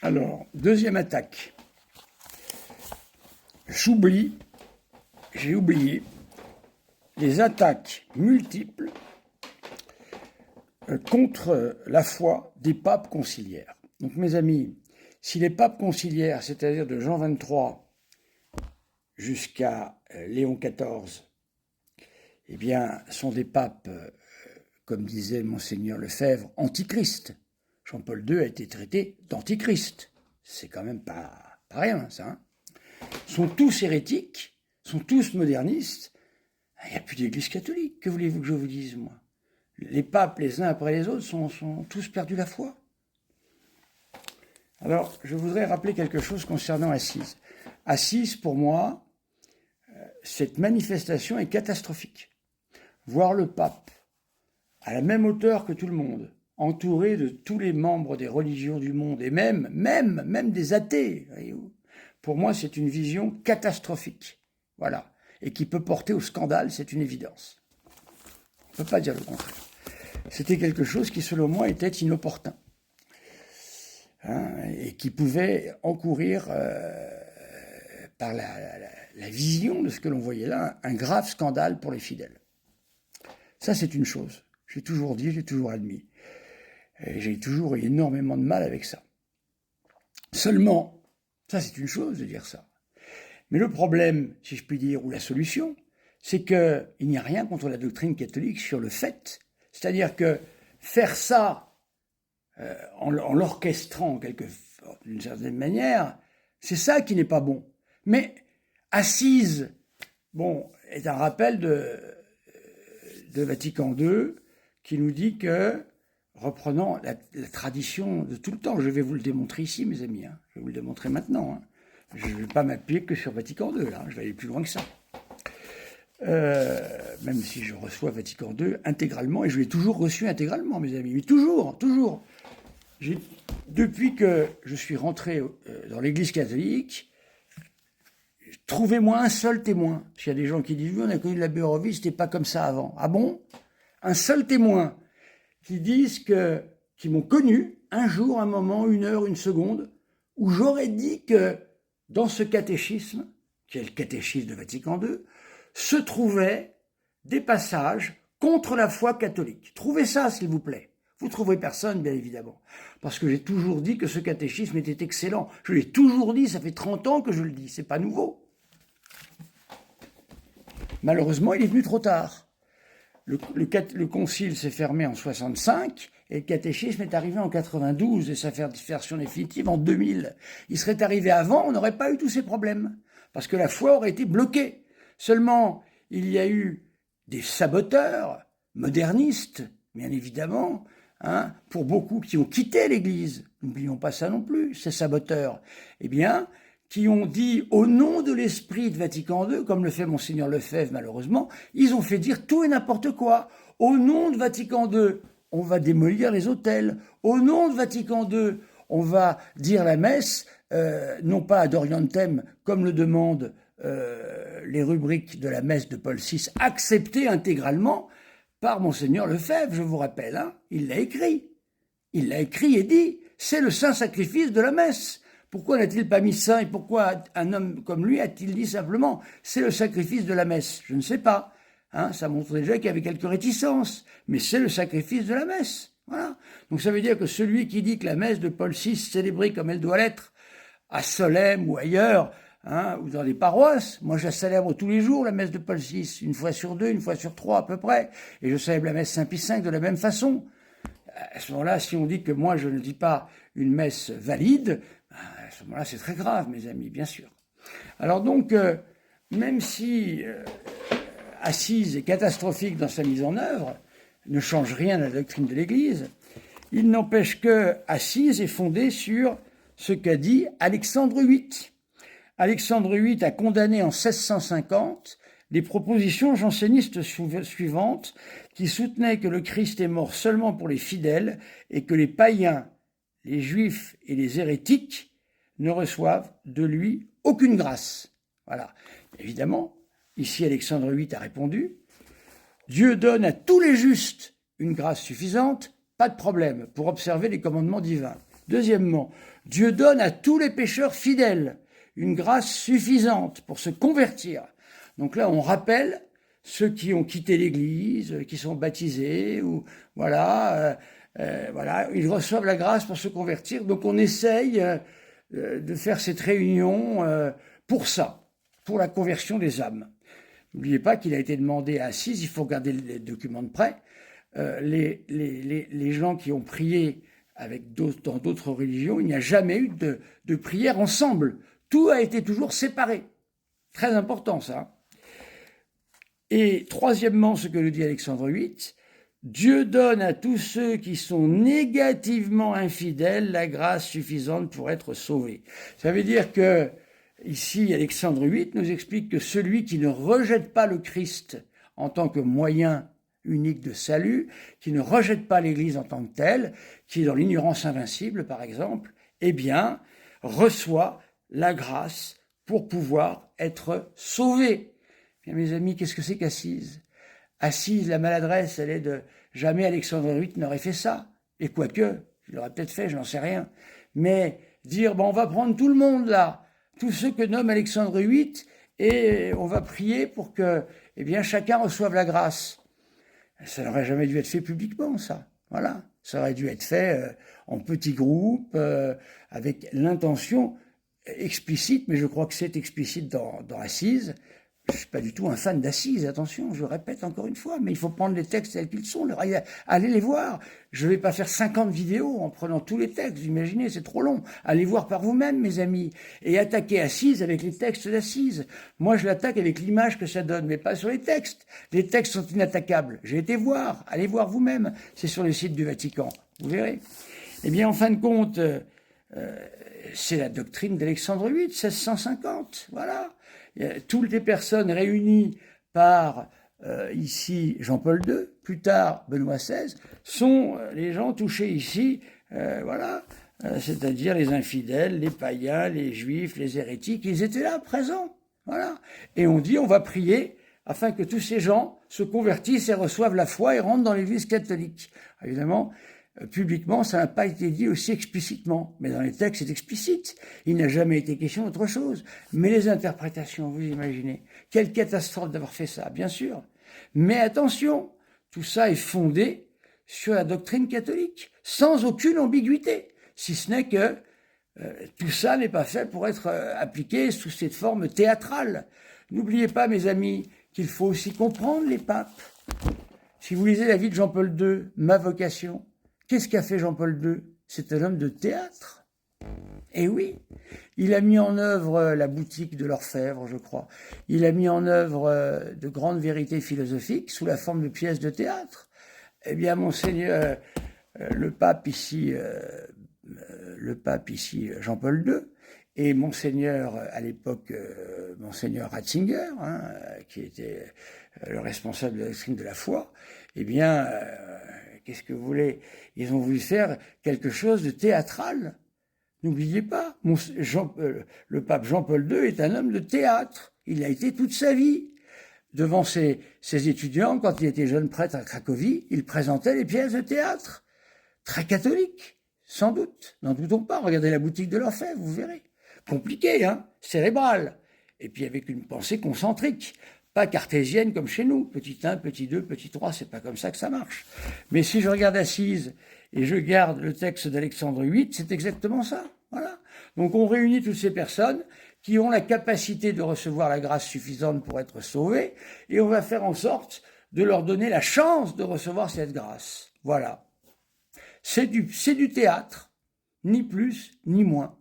Alors, deuxième attaque. J'ai oublié les attaques multiples contre la foi des papes conciliaires. Donc, mes amis, si les papes conciliaires, c'est-à-dire de Jean XXIII jusqu'à Léon XIV, eh bien, sont des papes, comme disait Monseigneur Lefebvre, antichrist. Jean-Paul II a été traité d'antichrist. C'est quand même pas rien, ça. Hein, sont tous hérétiques, sont tous modernistes. Il n'y a plus d'église catholique. Que voulez-vous que je vous dise, moi? Les papes, les uns après les autres, sont tous perdus la foi. Alors, je voudrais rappeler quelque chose concernant Assise. Assise, pour moi, cette manifestation est catastrophique. Voir le pape à la même hauteur que tout le monde, entouré de tous les membres des religions du monde, et même des athées, voyez-vous. Pour moi, c'est une vision catastrophique. Voilà. Et qui peut porter au scandale, c'est une évidence. On ne peut pas dire le contraire. C'était quelque chose qui, selon moi, était inopportun. Hein, et qui pouvait encourir, par la vision de ce que l'on voyait là, un grave scandale pour les fidèles. Ça, c'est une chose. J'ai toujours dit, j'ai toujours admis. Et j'ai toujours eu énormément de mal avec ça. Seulement, ça c'est une chose de dire ça. Mais le problème, si je puis dire, ou la solution, c'est qu'il n'y a rien contre la doctrine catholique sur le fait. C'est-à-dire que faire ça en l'orchestrant d'une certaine manière, c'est ça qui n'est pas bon. Mais Assise, bon, est un rappel de Vatican II qui nous dit que, reprenant la tradition de tout le temps, je vais vous le démontrer ici, mes amis, hein, je vais vous le démontrer maintenant, hein. Je ne vais pas m'appuyer que sur Vatican II, là, je vais aller plus loin que ça. Même si je reçois Vatican II intégralement, et je l'ai toujours reçu intégralement, mes amis, mais toujours. Depuis que je suis rentré dans l'Église catholique, trouvez-moi un seul témoin. Parce qu'il y a des gens qui disent, oui, on a connu l'abbé Horowitz, c'était pas comme ça avant. Ah bon? Un seul témoin qui disent qui m'ont connu un jour, un moment, une heure, une seconde, où j'aurais dit que dans ce catéchisme, qui est le catéchisme de Vatican II, se trouvaient des passages contre la foi catholique. Trouvez ça, s'il vous plaît. Vous ne trouverez personne, bien évidemment. Parce que j'ai toujours dit que ce catéchisme était excellent. Je l'ai toujours dit, ça fait 30 ans que je le dis, c'est pas nouveau. Malheureusement, il est venu trop tard. Le concile s'est fermé en 65 et le catéchisme est arrivé en 92 et sa version définitive en 2000. Il serait arrivé avant, on n'aurait pas eu tous ces problèmes parce que la foi aurait été bloquée. Seulement, il y a eu des saboteurs modernistes, bien évidemment, hein, pour beaucoup qui ont quitté l'Église. N'oublions pas ça non plus, ces saboteurs. Eh bien, qui ont dit au nom de l'esprit de Vatican II, comme le fait Monseigneur Lefebvre malheureusement, ils ont fait dire tout et n'importe quoi. Au nom de Vatican II, on va démolir les autels. Au nom de Vatican II, on va dire la messe, non pas ad orientem, comme le demandent les rubriques de la messe de Paul VI, acceptées intégralement par Monseigneur Lefebvre, je vous rappelle, hein, il l'a écrit. Il l'a écrit et dit, c'est le saint sacrifice de la messe. Pourquoi n'a-t-il pas mis ça et pourquoi un homme comme lui a-t-il dit simplement « c'est le sacrifice de la messe » ? Je ne sais pas. Hein, ça montre déjà qu'il y avait quelques réticences. Mais c'est le sacrifice de la messe. Voilà. Donc ça veut dire que celui qui dit que la messe de Paul VI, célébrée comme elle doit l'être, à Solesmes ou ailleurs, hein, ou dans les paroisses, moi je la célèbre tous les jours, la messe de Paul VI, une fois sur 2, une fois sur 3 à peu près. Et je célèbre la messe Saint-Pie V de la même façon. À ce moment-là, si on dit que moi je ne dis pas une messe valide, à ce moment-là, c'est très grave, mes amis, bien sûr. Alors donc, même si Assise est catastrophique dans sa mise en œuvre, ne change rien à la doctrine de l'Église, il n'empêche que Assise est fondée sur ce qu'a dit Alexandre VIII. Alexandre VIII a condamné en 1650 les propositions jansénistes suivantes qui soutenaient que le Christ est mort seulement pour les fidèles et que les païens, les juifs et les hérétiques ne reçoivent de lui aucune grâce. Voilà. Évidemment, ici Alexandre VIII a répondu « Dieu donne à tous les justes une grâce suffisante, pas de problème, pour observer les commandements divins. » Deuxièmement, Dieu donne à tous les pécheurs fidèles une grâce suffisante pour se convertir. Donc là, on rappelle ceux qui ont quitté l'Église, qui sont baptisés, ou voilà, ils reçoivent la grâce pour se convertir. Donc on essaye de faire cette réunion pour ça, pour la conversion des âmes. N'oubliez pas qu'il a été demandé à Assise, il faut regarder les documents de près, les gens qui ont prié dans d'autres religions, il n'y a jamais eu de prière ensemble. Tout a été toujours séparé. Très important ça. Et troisièmement, ce que nous dit Alexandre VIII, Dieu donne à tous ceux qui sont négativement infidèles la grâce suffisante pour être sauvés. Ça veut dire que, ici, Alexandre VIII nous explique que celui qui ne rejette pas le Christ en tant que moyen unique de salut, qui ne rejette pas l'Église en tant que telle, qui est dans l'ignorance invincible, par exemple, eh bien, reçoit la grâce pour pouvoir être sauvé. Bien, mes amis, qu'est-ce que c'est qu'Assise? Assise, la maladresse, elle est de... Jamais Alexandre VIII n'aurait fait ça. Et quoique, il l'aurait peut-être fait, je n'en sais rien. Mais dire, on va prendre tout le monde là, tous ceux que nomme Alexandre VIII, et on va prier pour que, eh bien, chacun reçoive la grâce. Ça n'aurait jamais dû être fait publiquement, ça. Voilà. Ça aurait dû être fait en petits groupes, avec l'intention explicite, mais je crois que c'est explicite dans Assise. Je ne suis pas du tout un fan d'Assise, attention, je répète encore une fois, mais il faut prendre les textes tels qu'ils sont, allez les voir. Je ne vais pas faire 50 vidéos en prenant tous les textes, vous imaginez, c'est trop long. Allez voir par vous-même, mes amis, et attaquez Assise avec les textes d'Assise. Moi, je l'attaque avec l'image que ça donne, mais pas sur les textes. Les textes sont inattaquables. J'ai été voir, allez voir vous-même, c'est sur le site du Vatican, vous verrez. Eh bien, en fin de compte, c'est la doctrine d'Alexandre VIII, 1650, voilà. Toutes les personnes réunies par, ici, Jean-Paul II, plus tard Benoît XVI, sont les gens touchés ici, voilà, c'est-à-dire les infidèles, les païens, les juifs, les hérétiques, ils étaient là, présents, voilà. Et on dit, on va prier afin que tous ces gens se convertissent et reçoivent la foi et rentrent dans l'Église catholique. Évidemment, publiquement, ça n'a pas été dit aussi explicitement. Mais dans les textes, c'est explicite. Il n'a jamais été question d'autre chose. Mais les interprétations, vous imaginez. Quelle catastrophe d'avoir fait ça, bien sûr. Mais attention, tout ça est fondé sur la doctrine catholique, sans aucune ambiguïté. Si ce n'est que tout ça n'est pas fait pour être appliqué sous cette forme théâtrale. N'oubliez pas, mes amis, qu'il faut aussi comprendre les papes. Si vous lisez la vie de Jean-Paul II, Ma vocation, qu'est-ce qu'a fait Jean-Paul II? C'est un homme de théâtre. Et oui, il a mis en œuvre la boutique de l'Orfèvre, je crois. Il a mis en œuvre de grandes vérités philosophiques sous la forme de pièces de théâtre. Eh bien, Monseigneur, le pape ici, Jean-Paul II, et Monseigneur, à l'époque, Monseigneur Ratzinger, qui était le responsable de la doctrine de la foi, eh bien, qu'est-ce que vous voulez? Ils ont voulu faire quelque chose de théâtral. N'oubliez pas, le pape Jean-Paul II est un homme de théâtre. Il a été toute sa vie. Devant ses étudiants, quand il était jeune prêtre à Cracovie, il présentait les pièces de théâtre. Très catholique, sans doute. N'en doutons pas. Regardez la boutique de l'Orfèvre, vous verrez. Compliqué, cérébral. Et puis avec une pensée concentrique. Pas cartésienne comme chez nous, petit 1, petit 2, petit 3, c'est pas comme ça que ça marche. Mais si je regarde Assise et je garde le texte d'Alexandre VIII, c'est exactement ça. Voilà. Donc on réunit toutes ces personnes qui ont la capacité de recevoir la grâce suffisante pour être sauvées, et on va faire en sorte de leur donner la chance de recevoir cette grâce. Voilà. C'est du théâtre, ni plus ni moins.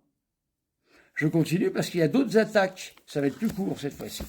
Je continue parce qu'il y a d'autres attaques. Ça va être plus court cette fois-ci.